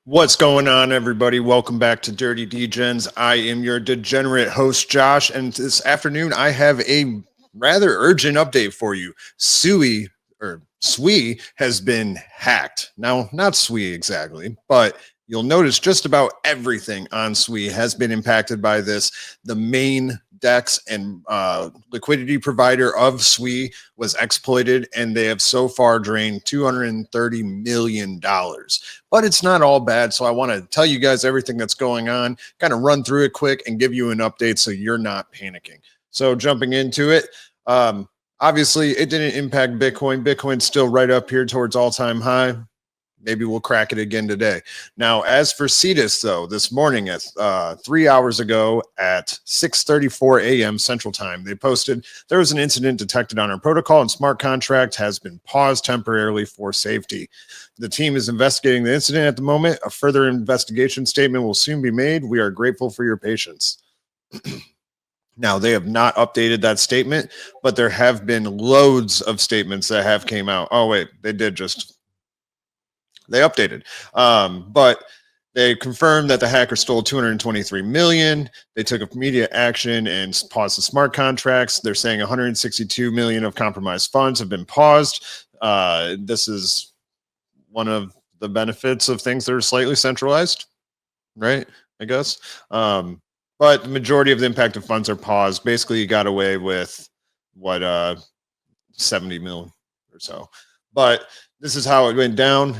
What's going on, everybody? Welcome back to Dirty Degens. I am your degenerate host, Josh, and this afternoon I have a rather urgent update for you. SUI has been hacked. Now, not SUI exactly, but you'll notice just about everything on SUI has been impacted by this. The main DEX and liquidity provider of SUI was exploited, and they have so far drained $230 million. But it's not all bad, so I want to tell you guys everything that's going on, kind of run through it quick and give you an update so you're not panicking. So jumping into it, obviously it didn't impact Bitcoin. Bitcoin's still right up here towards all-time high. Maybe we'll crack it again today. Now, as for Cetus, though, this morning at 3 hours ago at 6:34 a.m. Central Time, they posted there was an incident detected on our protocol and smart contract has been paused temporarily for safety. The team is investigating the incident at the moment. A further investigation statement will soon be made. We are grateful for your patience. Now, they have not updated that statement, but there have been loads of statements that have came out. Oh, wait, they did just... They updated, but they confirmed that the hacker stole 223 million. They took immediate action and paused the smart contracts. They're saying 162 million of compromised funds have been paused. This is one of the benefits of things that are slightly centralized, right? I guess. But the majority of the impacted funds are paused. Basically, you got away with what 70 million or so. But this is how it went down.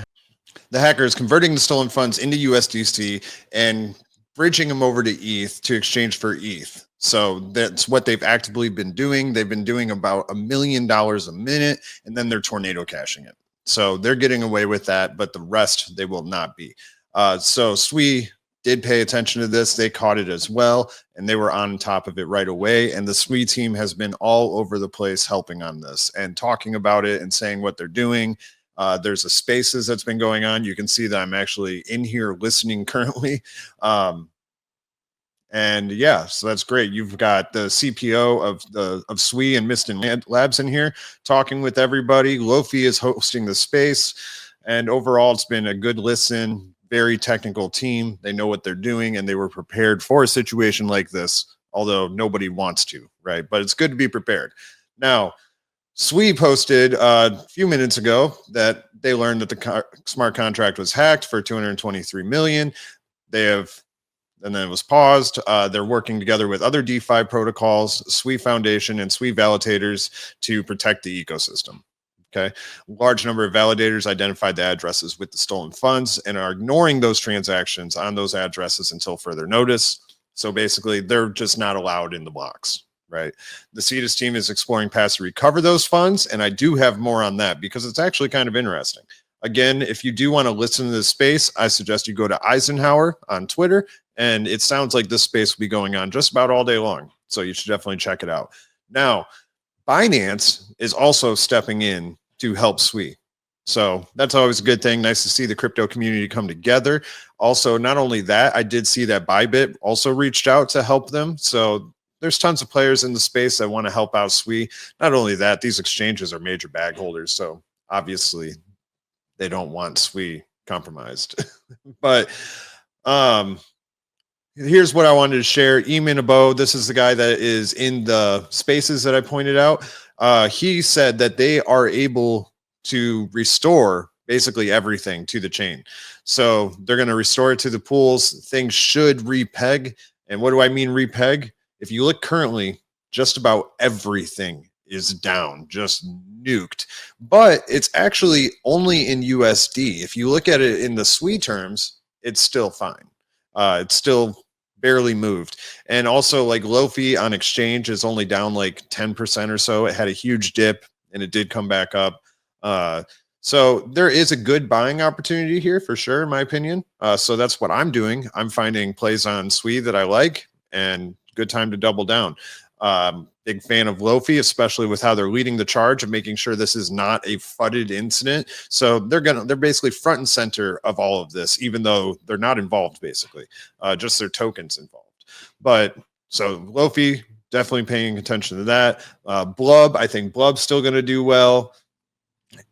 The hacker is converting the stolen funds into USDC and bridging them over to ETH to exchange for ETH. So that's what they've actively been doing. They've been doing about $1 million a minute, and then they're tornado cashing it. So they're getting away with that, but the rest they will not be. So SUI did pay attention to this. They caught it as well, and they were on top of it right away. And the SUI team has been all over the place helping on this and talking about it and saying what they're doing. There's a spaces that's been going on. You can see that I'm actually in here listening currently. And yeah, so that's great. You've got the CPO of SUI and Miston Labs in here talking with everybody. Lofi is hosting the space, and overall it's been a good listen. Very technical team. They know what they're doing, and they were prepared for a situation like this, although nobody wants to, right? But it's good to be prepared. Now, SUI posted a few minutes ago that they learned that the smart contract was hacked for 223 million. And then it was paused. They're working together with other DeFi protocols, SUI Foundation, and SUI validators to protect the ecosystem. Okay. A large number of validators identified the addresses with the stolen funds and are ignoring those transactions on those addresses until further notice. So basically, they're just not allowed in the blocks. Right. The Cetus team is exploring paths to recover those funds. And I do have more on that because it's actually kind of interesting. Again, if you do want to listen to this space, I suggest you go to Eisenhower on Twitter. And it sounds like this space will be going on just about all day long. So you should definitely check it out. Now, Binance is also stepping in to help SUI. So that's always a good thing. Nice to see the crypto community come together. Also, not only that, I did see that Bybit also reached out to help them. So there's tons of players in the space that want to help out SUI. Not only that, these exchanges are major bag holders. So obviously they don't want SUI compromised. But here's what I wanted to share. Eamon Abo, this is the guy that is in the spaces that I pointed out. He said that they are able to restore basically everything to the chain. So they're going to restore it to the pools. Things should repeg. And what do I mean repeg? If you look currently, just about everything is down, just nuked. But it's actually only in USD. If you look at it in the SUI terms, it's still fine. It's still barely moved. And also like Lofi on exchange is only down like 10% or so. It had a huge dip and it did come back up. So there is a good buying opportunity here for sure, in my opinion. So that's what I'm doing. I'm finding plays on SUI that I like and good time to double down. Big fan of Lofi, especially with how they're leading the charge of making sure this is not a fudded incident. So they're basically front and center of all of this, even though they're not involved, basically, just their tokens involved. But so Lofi, definitely paying attention to that. Blub, I think Blub's still going to do well.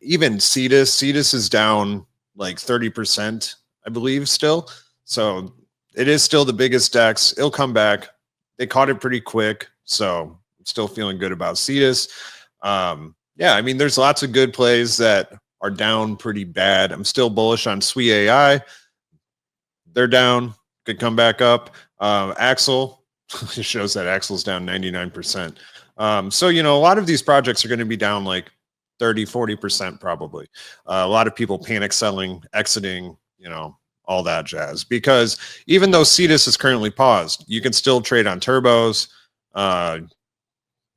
Even Cetus is down like 30%. I believe, still. So it is still the biggest DEX. It'll come back. They caught it pretty quick. So I'm still feeling good about Cetus. Yeah, I mean, there's lots of good plays that are down pretty bad. I'm still bullish on SUI AI. They're down, could come back up. Axel, it shows that Axel's down 99%. So, you know, a lot of these projects are going to be down like 30, 40% probably. A lot of people panic selling, exiting, you know, all that jazz. Because even though Cetus is currently paused, you can still trade on turbos,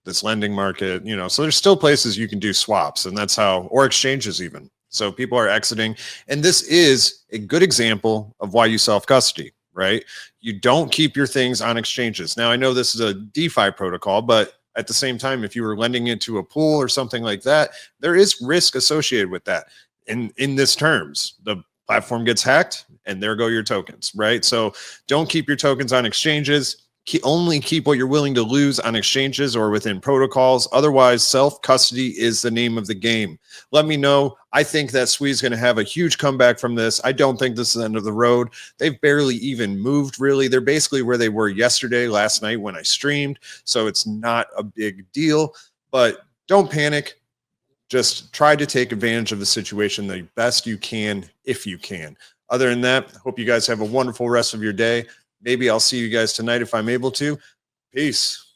this lending market, you know, so there's still places you can do swaps, and that's how, or exchanges even. So people are exiting. And this is a good example of why you self-custody, right? You don't keep your things on exchanges. Now, I know this is a DeFi protocol, but at the same time, if you were lending into a pool or something like that, there is risk associated with that. In this terms, the platform gets hacked and there go your tokens, right? So don't keep your tokens on exchanges. Only keep what you're willing to lose on exchanges or within protocols. Otherwise, self-custody is the name of the game. Let me know. I think that SUI is going to have a huge comeback from this. I don't think this is the end of the road. They've barely even moved, really. They're basically where they were yesterday, last night when I streamed. So it's not a big deal. But don't panic. Just try to take advantage of the situation the best you can, if you can. Other than that, I hope you guys have a wonderful rest of your day. Maybe I'll see you guys tonight if I'm able to. Peace.